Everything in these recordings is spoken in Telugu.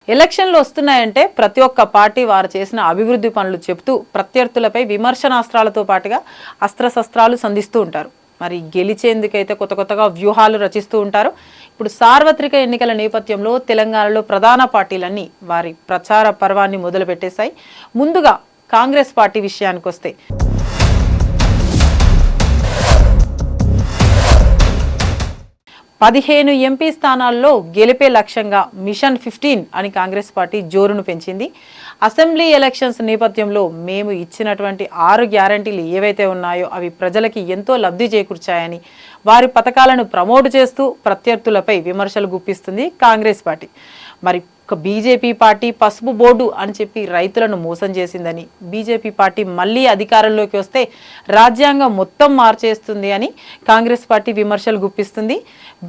ఎలక్షన్లు వస్తున్నాయంటే ప్రతి ఒక్క పార్టీ వారు చేసిన అభివృద్ధి పనులు చెప్తూ ప్రత్యర్థులపై విమర్శనాస్త్రాలతో పాటుగా అస్త్రశస్త్రాలు సంధిస్తూ ఉంటారు. మరి గెలిచేందుకైతే కొత్తగా వ్యూహాలు రచిస్తూ ఉంటారు. ఇప్పుడు సార్వత్రిక ఎన్నికల నేపథ్యంలో తెలంగాణలో ప్రధాన పార్టీలన్నీ వారి ప్రచార పర్వాన్ని మొదలుపెట్టేశాయి. ముందుగా కాంగ్రెస్ పార్టీ విషయానికి వస్తే పదిహేను ఎంపీ స్థానాల్లో గెలిపే లక్ష్యంగా మిషన్ 15 అని కాంగ్రెస్ పార్టీ జోరును పెంచింది. అసెంబ్లీ ఎలక్షన్స్ నేపథ్యంలో మేము ఇచ్చినటువంటి 6 గ్యారంటీలు ఏవైతే ఉన్నాయో అవి ప్రజలకి ఎంతో లబ్ధి చేకూర్చాయని వారి పథకాలను ప్రమోట్ చేస్తూ ప్రత్యర్థులపై విమర్శలు గుప్పిస్తుంది కాంగ్రెస్ పార్టీ. మరి బీజేపీ పార్టీ పసుపు బోర్డు అని చెప్పి రైతులను మోసం చేసిందని, బీజేపీ పార్టీ మళ్ళీ అధికారంలోకి వస్తే రాజ్యాంగం మొత్తం మార్చేస్తుంది అని కాంగ్రెస్ పార్టీ విమర్శలు గుప్పిస్తుంది.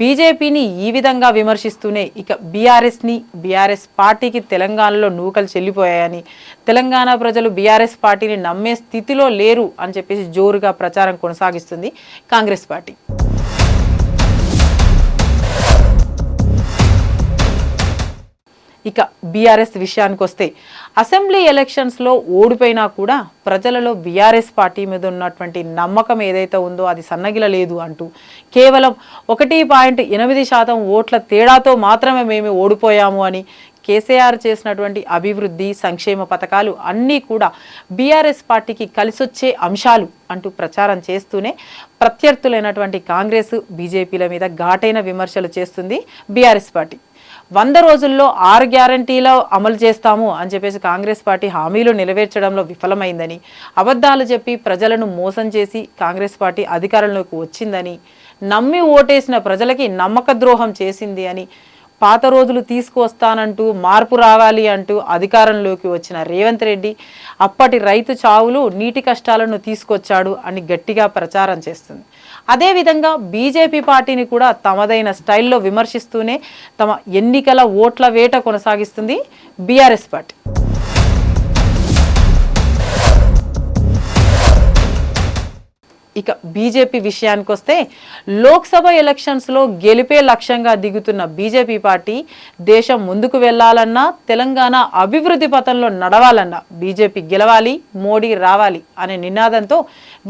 బీజేపీని ఈ విధంగా విమర్శిస్తూనే ఇక బీఆర్ఎస్ పార్టీకి తెలంగాణలో నూకలు చెల్లిపోయాయని, తెలంగాణ ప్రజలు బీఆర్ఎస్ పార్టీని నమ్మే స్థితిలో లేరు అని చెప్పేసి జోరుగా ప్రచారం కొనసాగిస్తుంది కాంగ్రెస్ పార్టీ. ఇక బీఆర్ఎస్ విషయానికి వస్తే అసెంబ్లీ ఎలక్షన్స్లో ఓడిపోయినా కూడా ప్రజలలో బీఆర్ఎస్ పార్టీ మీద ఉన్నటువంటి నమ్మకం ఏదైతే ఉందో అది సన్నగిలలేదు అంటూ కేవలం 1.8% ఓట్ల తేడాతో మాత్రమే మేము ఓడిపోయాము అని, కేసీఆర్ చేసినటువంటి అభివృద్ధి సంక్షేమ పథకాలు అన్నీ కూడా బీఆర్ఎస్ పార్టీకి కలిసొచ్చే అంశాలు అంటూ ప్రచారం చేస్తూనే ప్రత్యర్థులైనటువంటి కాంగ్రెస్ బీజేపీల మీద ఘాటైన విమర్శలు చేస్తుంది బీఆర్ఎస్ పార్టీ. 100 రోజుల్లో 6 గ్యారంటీలు అమలు చేస్తాము అని చెప్పేసి కాంగ్రెస్ పార్టీ హామీలు నెరవేర్చడంలో విఫలమైందని, అబద్ధాలు చెప్పి ప్రజలను మోసం చేసి కాంగ్రెస్ పార్టీ అధికారంలోకి వచ్చిందని, నమ్మి ఓటేసిన ప్రజలకి నమ్మక ద్రోహం చేసింది అని, పాత రోజులు తీసుకువస్తానంటూ మార్పు రావాలి అంటూ అధికారంలోకి వచ్చిన రేవంత్ రెడ్డి అప్పటి రైతు చావులు నీటి కష్టాలను తీసుకొచ్చాడు అని గట్టిగా ప్రచారం చేస్తుంది. అదేవిధంగా బీజేపీ పార్టీని కూడా తమదైన స్టైల్లో విమర్శిస్తూనే తమ ఎన్నికల ఓట్ల వేట కొనసాగిస్తుంది బీఆర్ఎస్ పార్టీ. ఇక బీజేపీ విషయానికి వస్తే లోక్సభ ఎలక్షన్స్లో గెలిపే లక్ష్యంగా దిగుతున్న బీజేపీ పార్టీ దేశం ముందుకు వెళ్లాలన్నా, తెలంగాణ అభివృద్ధి పథంలో నడవాలన్నా బీజేపీ గెలవాలి, మోడీ రావాలి అనే నినాదంతో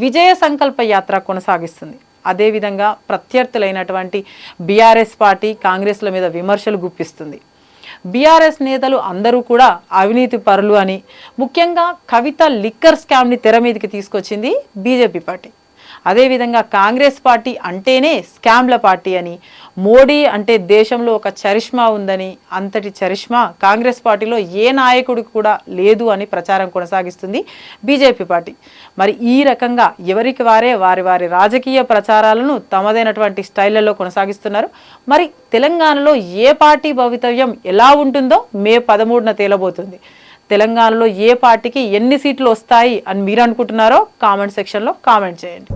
విజయ సంకల్ప యాత్ర కొనసాగిస్తుంది. అదేవిధంగా ప్రత్యర్థులైనటువంటి బీఆర్ఎస్ పార్టీ కాంగ్రెస్ల మీద విమర్శలు గుప్పిస్తుంది. బీఆర్ఎస్ నేతలు అందరూ కూడా అవినీతి పరులు అని, ముఖ్యంగా కవిత లిక్కర్ స్కామ్ని తెర మీదకి తీసుకొచ్చింది బీజేపీ పార్టీ. అదేవిధంగా కాంగ్రెస్ పార్టీ అంటేనే స్కామ్ల పార్టీ అని, మోడీ అంటే దేశంలో ఒక చరిష్మా ఉందని, అంతటి చరిష్మా కాంగ్రెస్ పార్టీలో ఏ నాయకుడికి కూడా లేదు అని ప్రచారం కొనసాగిస్తుంది బీజేపీ పార్టీ. మరి ఈ రకంగా ఎవరికి వారే వారి రాజకీయ ప్రచారాలను తమదైనటువంటి స్టైళ్లలో కొనసాగిస్తున్నారు. మరి తెలంగాణలో ఏ పార్టీ భవితవ్యం ఎలా ఉంటుందో మే 13న తేలబోతుంది. తెలంగాణలో ఏ పార్టీకి ఎన్ని సీట్లు వస్తాయి అని మీరు అనుకుంటున్నారో కామెంట్ సెక్షన్లో కామెంట్ చేయండి.